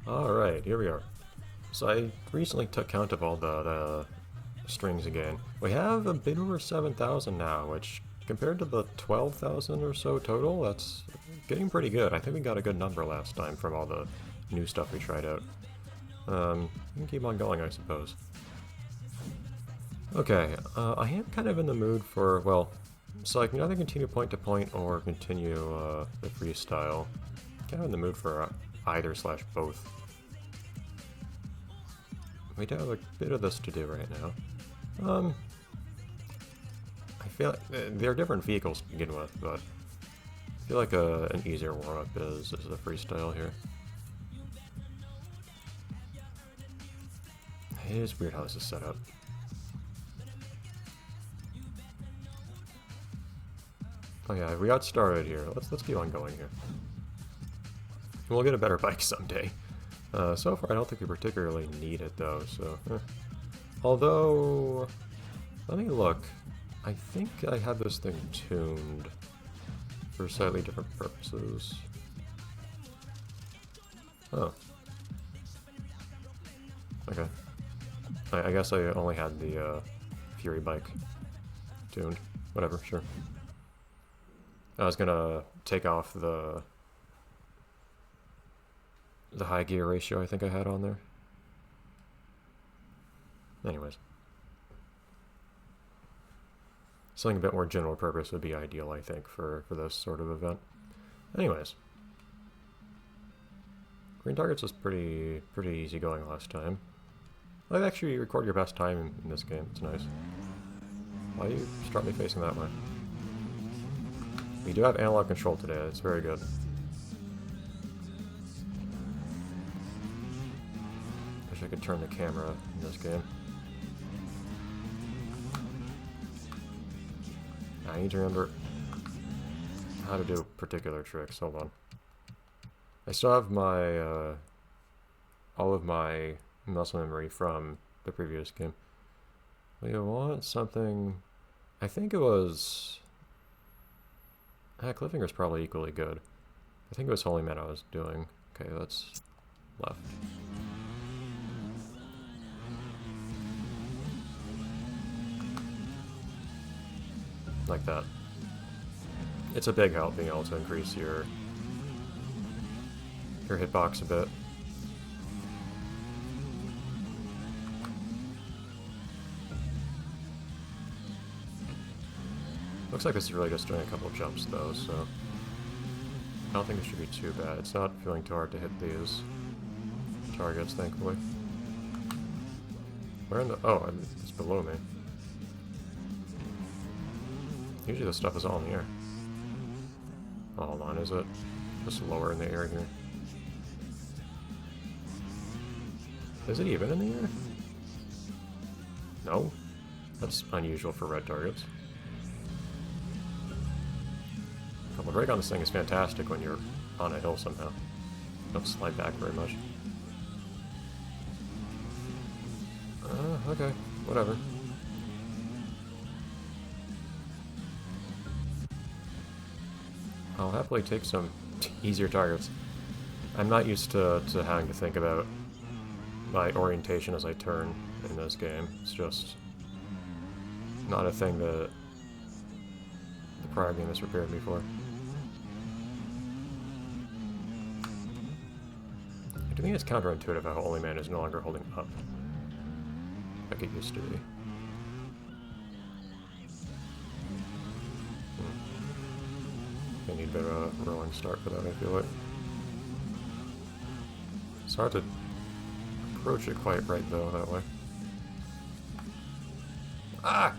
Alright, here we are. So I recently took count of all the strings again. We have a bit over 7,000 now, which compared to the 12,000 or so total, that's getting pretty good. I think we got a good number last time from all the new stuff we tried out. We can keep on going, I suppose. Okay, I am kind of in the mood for, well, so I can either continue point to point or continue the freestyle. Kind of in the mood for either slash both. We do have a bit of this to do right now. I feel like they're different vehicles to begin with, but I feel like an easier warm-up is the freestyle here. It is weird how this is set up. Oh yeah, we got started here. Let's keep on going here. We'll get a better bike someday. So far, I don't think we particularly need it though. So, although, let me look. I think I had this thing tuned for slightly different purposes. Oh. Okay. I guess I only had the Fury bike tuned. Whatever, sure. I was gonna take off the high gear ratio I think I had on there. Anyways. Something a bit more general purpose would be ideal, I think, for this sort of event. Anyways. Green targets was pretty easy going last time. I'd actually record your best time in this game. It's nice. Why do you start me facing that way? We do have analog control today. That's very good. Wish I could turn the camera in this game. I need to remember how to do particular tricks. Hold on. I still have my all of my muscle memory from the previous game. We want something. I think it was. Cliffhanger's probably equally good. I think it was Holy Man I was doing. Okay, that's left. Like that. It's a big help being able to increase your hitbox a bit. Looks like this is really just doing a couple jumps though, so I don't think it should be too bad. It's not feeling too hard to hit these targets, thankfully. Where in the... oh, it's below me. Usually this stuff is all in the air. Oh, hold on, is it? Just lower in the air here. Is it even in the air? No? That's unusual for red targets. The brake on this thing is fantastic when you're on a hill somehow. Don't slide back very much. Okay, whatever. I'll happily take some easier targets. I'm not used to having to think about my orientation as I turn in this game. It's just not a thing that the prior game has prepared me for. I think it's counterintuitive how Holy Man is no longer holding up, like it used to be. I need a bit of a rolling start for that, I feel like. It's hard to approach it quite right, though, that way. Ah!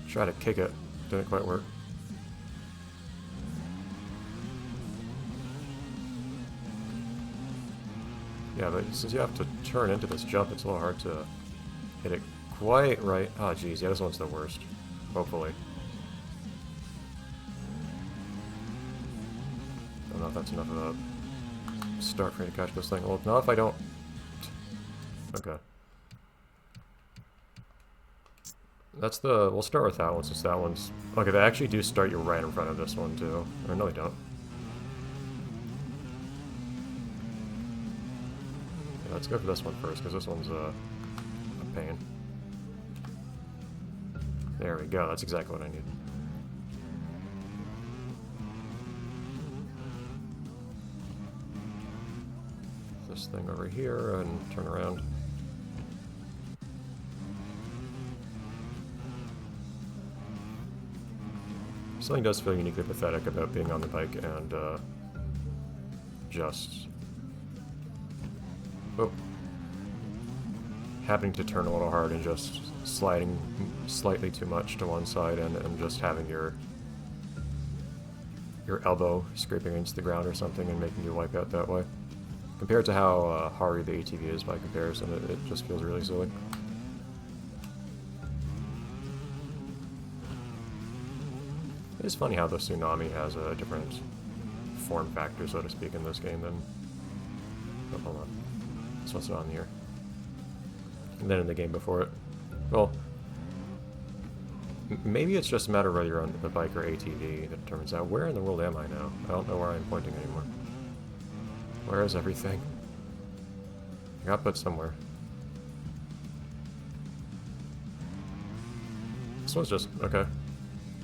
Try to kick it. Didn't quite work. Yeah, but since you have to turn into this jump, it's a little hard to hit it quite right. Oh, geez, yeah, this one's the worst. Hopefully. Don't know if that's enough of a start for me to catch this thing. Well, not if I don't... Okay. That's the... we'll start with that one, since that one's... okay, they actually do start you right in front of this one, too. Or no, they don't. Yeah, let's go for this one first, because this one's a pain. There we go, that's exactly what I need. This thing over here and turn around. Something does feel uniquely pathetic about being on the bike and just having to turn a little hard and just sliding slightly too much to one side and just having your elbow scraping against the ground or something and making you wipe out that way. Compared to how hard the ATV is by comparison, it just feels really silly. It's funny how the Tsunami has a different form factor, so to speak, in this game than... Oh, hold on. This one's not on here. And then in the game before it. Well, maybe it's just a matter of whether you're on the bike or ATV that determines that. Where in the world am I now? I don't know where I'm pointing anymore. Where is everything? I got put somewhere. This one's just... okay.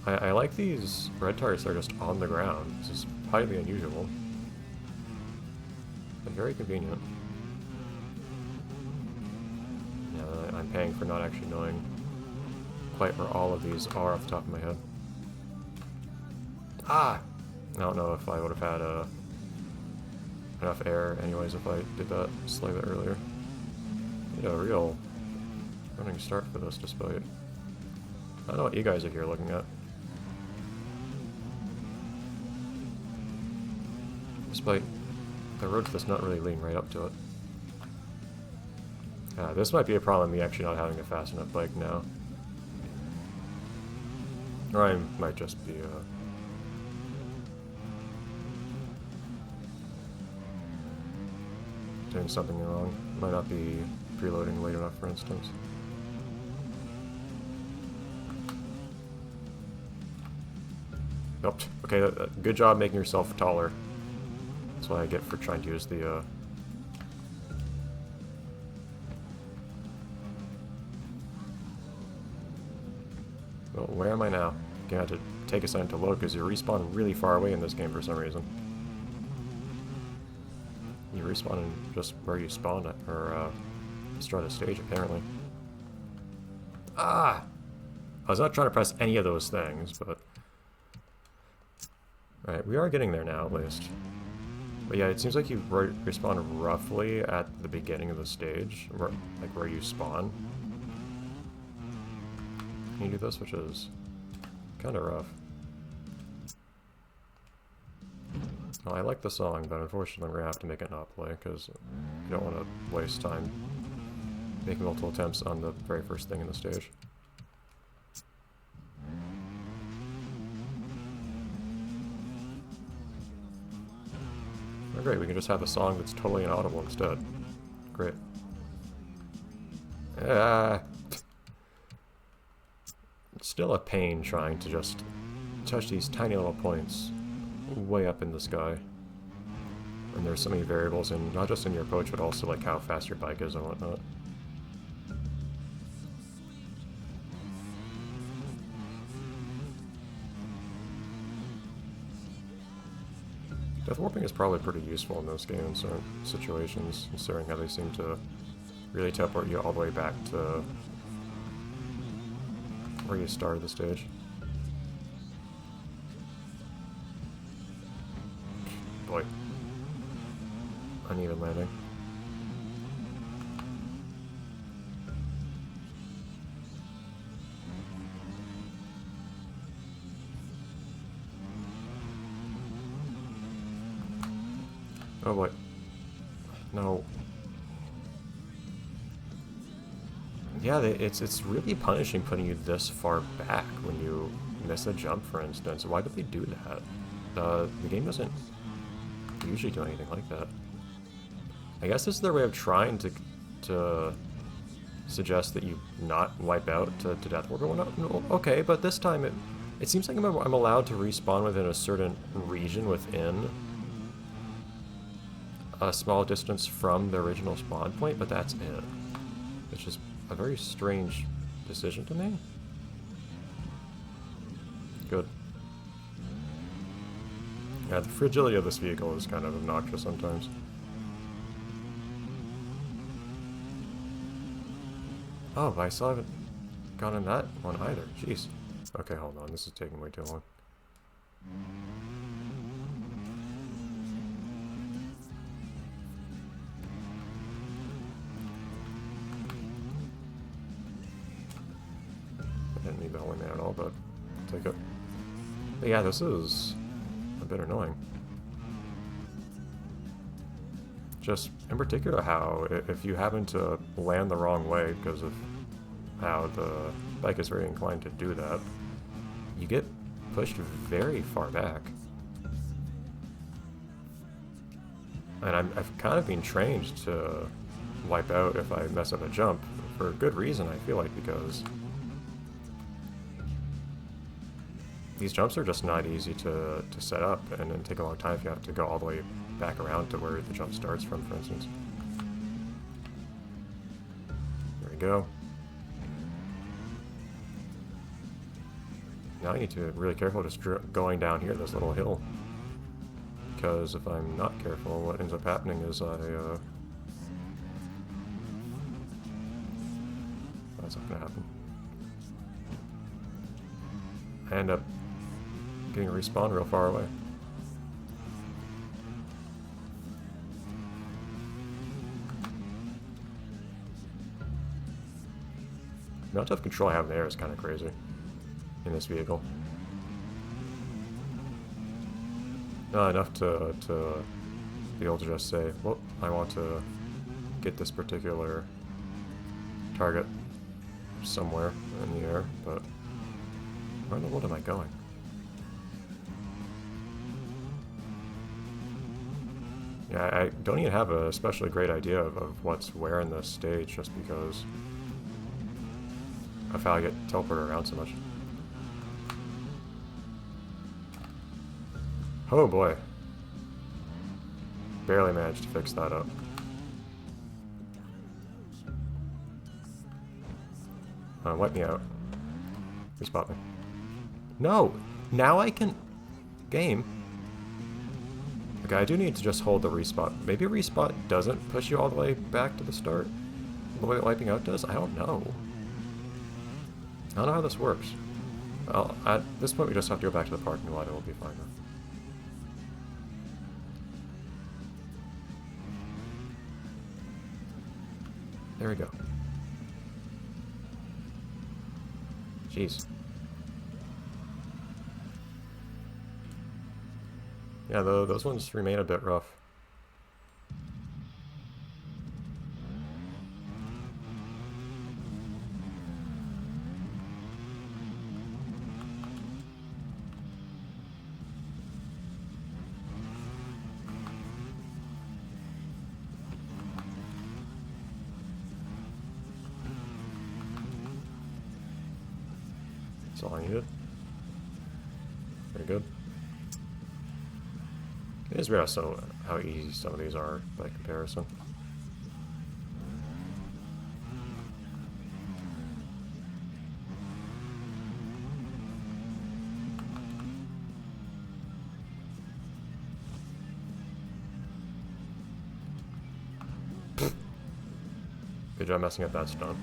I like these red targets that are just on the ground. This is highly unusual. But very convenient. Yeah, I'm paying for not actually knowing quite where all of these are off the top of my head. Ah! I don't know if I would have had enough air anyways if I did that slightly earlier. Need a real running start for this despite... I don't know what you guys are here looking at. Despite the road to this not really leading right up to it. This might be a problem, me actually not having a fast enough bike now. Or I might just be, doing something wrong. Might not be preloading late enough, for instance. Nope. Okay, good job making yourself taller. That's what I get for trying to use the, Well, where am I now? Gonna have to take a second to load because you respawn really far away in this game for some reason. You respawn in just where you spawn at, or, start the stage, apparently. Ah! I was not trying to press any of those things, but... Alright, we are getting there now, at least. But yeah, it seems like you respawn roughly at the beginning of the stage, like where you spawn. Can you do this, which is kind of rough. Well, I like the song, but unfortunately we're going to have to make it not play, because you don't want to waste time making multiple attempts on the very first thing in the stage. Oh, great, we can just have a song that's totally inaudible instead. Great. It's still a pain trying to just touch these tiny little points way up in the sky. And there's so many variables, in not just in your approach, but also like how fast your bike is and whatnot. Death warping is probably pretty useful in this game in certain situations, considering how they seem to really teleport you all the way back to where you started the stage. Boy. Uneven landing. Oh boy. No. Yeah, it's really punishing putting you this far back when you miss a jump, for instance. Why do they do that? The game doesn't usually do anything like that. I guess this is their way of trying to suggest that you not wipe out to death warp. No, okay, but this time it seems like I'm allowed to respawn within a certain region within a small distance from the original spawn point, but that's it. It's just a very strange decision to me. Good. Yeah, the fragility of this vehicle is kind of obnoxious sometimes. Oh, but I still haven't gotten that one either. Jeez. Okay, hold on. This is taking way too long. I didn't need the holy man at all, but I'll take it. But yeah, this is a bit annoying. Just in particular how if you happen to land the wrong way because of how the bike is very inclined to do that, you get pushed very far back. And I've kind of been trained to wipe out if I mess up a jump, for good reason I feel like, because these jumps are just not easy to set up, and then take a long time if you have to go all the way back around to where the jump starts from, for instance. There we go. Now I need to be really careful just going down here this little hill, because if I'm not careful, what ends up happening is that's not gonna happen. I end up getting a respawn real far away. The amount of control I have in the air is kind of crazy in this vehicle. Not enough to be able to just say, well, I want to get this particular target somewhere in the air, but where in the world am I going? Yeah, I don't even have a especially great idea of what's where in this stage, just because of how I get teleported around so much. Oh boy. Barely managed to fix that up. Wipe me out. Respot me. No! Now I can... Game. Okay, I do need to just hold the respot. Maybe respot doesn't push you all the way back to the start? The way that wiping out does? I don't know. I don't know how this works. Well, at this point we just have to go back to the parking lot and we'll be fine now. There we go. Jeez. Yeah, those ones remain a bit rough. That's all I needed. Very good. It is rare how easy some of these are by comparison. Good job messing up that stunt.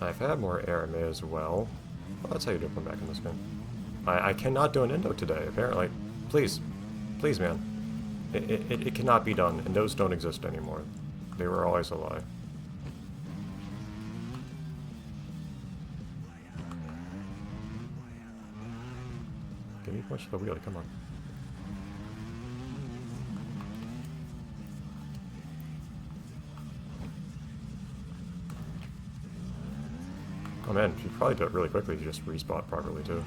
I've had more air, may as well. Well, that's how you do come back in this game. I cannot do an endo today, apparently. Please. Please, man. It cannot be done, and those don't exist anymore. They were always a lie. Give me points for the wheel, come on. Oh man, you probably do it really quickly if you just respawn properly too.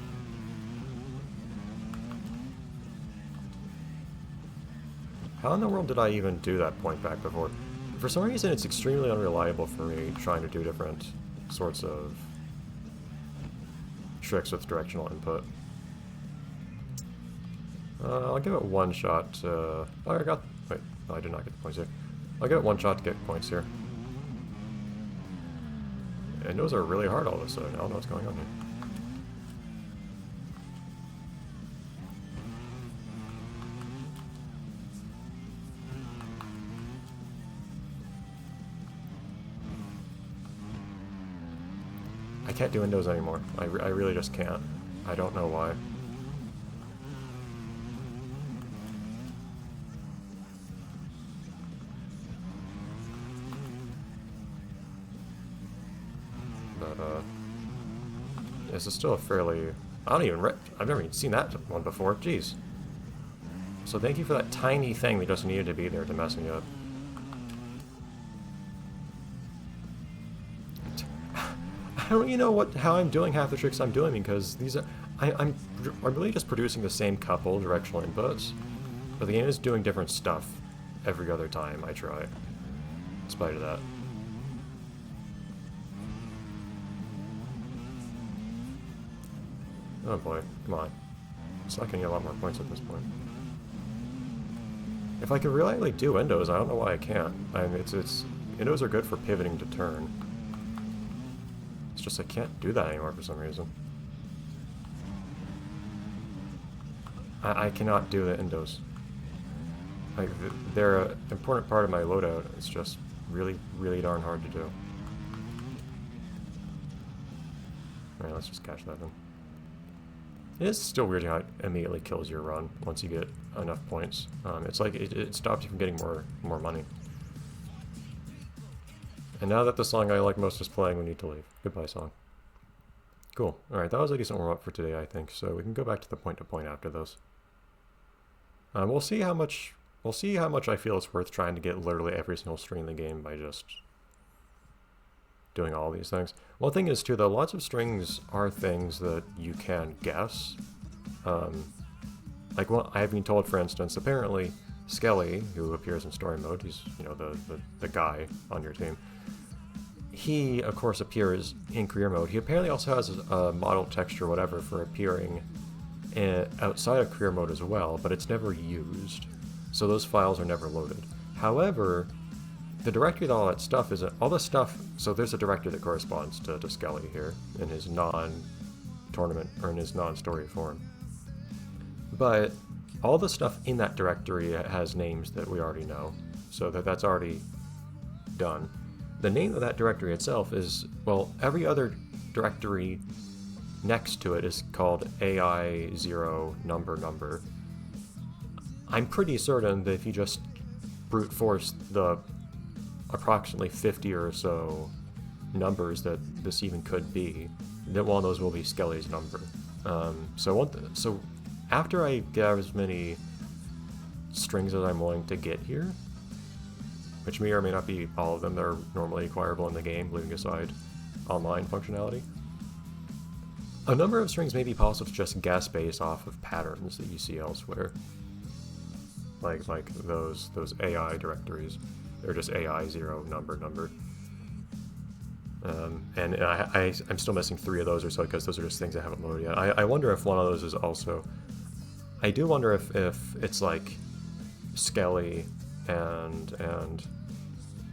How in the world did I even do that point back before? For some reason it's extremely unreliable for me trying to do different sorts of tricks with directional input. I'll give it one shot to... Oh, I got... Wait, no, I did not get the points here. I'll give it one shot to get points here. And those are really hard all of a sudden. I don't know what's going on here. I can't do windows anymore. I really just can't. I don't know why. But, this is still a fairly... I've never even seen that one before. Jeez. So thank you for that tiny thing that just needed to be there to mess me up. I don't even know how I'm doing half the tricks I'm doing, because these are... I'm really just producing the same couple directional inputs, but the game is doing different stuff every other time I try, in spite of that. Oh boy, come on. So I can get a lot more points at this point. If I could reliably do windows, I don't know why I can't. I mean, windows are good for pivoting to turn. It's just I can't do that anymore for some reason. I cannot do the endos. Like, they're an important part of my loadout. It's just really, really darn hard to do. Alright, let's just catch that then. It is still weird how it immediately kills your run once you get enough points. It's like it stops you from getting more money. And now that the song I like most is playing, we need to leave. Goodbye, song. Cool. Alright, that was a decent warm-up for today, I think, so we can go back to the point-to-point after this. We'll see how much I feel it's worth trying to get literally every single string in the game by just doing all these things. One thing is, too, though, lots of strings are things that you can guess. Like, well, I have been told, for instance, apparently Skelly, who appears in story mode, he's, you know, the guy on your team, he, of course, appears in career mode. He apparently also has a model texture, whatever, for appearing outside of career mode as well, but it's never used. So those files are never loaded. However, the directory with all that stuff isn't... All the stuff... So there's a directory that corresponds to Skelly here in his non-tournament, or in his non-story form. But all the stuff in that directory has names that we already know, so that's already done. The name of that directory itself is... Well, every other directory next to it is called AI0 number. I'm pretty certain that if you just brute force the approximately 50 or so numbers that this even could be, that one of those will be Skelly's number. So after I get as many strings as I'm willing to get here, which may or may not be all of them that are normally acquirable in the game, leaving aside online functionality, a number of strings may be possible to just guess based off of patterns that you see elsewhere. Like those AI directories. They're just AI0 number. And I'm still missing 3 of those or so, because those are just things I haven't loaded yet. I wonder if one of those is also... I do wonder if it's like Skelly and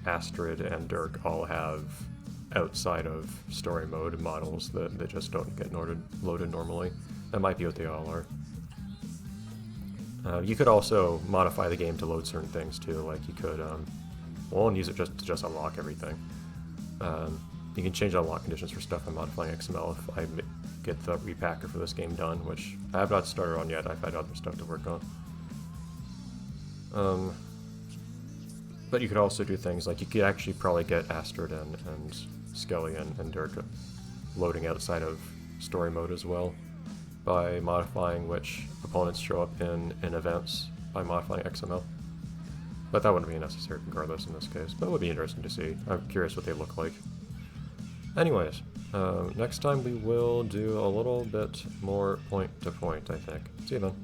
Astrid and Dirk all have outside of story mode models that just don't get loaded normally. That might be what they all are. You could also modify the game to load certain things too, like you could, and use it to just unlock everything. You can change unlock conditions for stuff by modifying XML if I get the repacker for this game done, which I have not started on yet. I've had other stuff to work on. But you could also do things like you could actually probably get Astrid and Skelly and Dirk loading outside of story mode as well by modifying which opponents show up in events by modifying XML. But that wouldn't be necessary regardless in this case, but it would be interesting to see. I'm curious what they look like. Anyways, next time we will do a little bit more point-to-point, I think. See you then.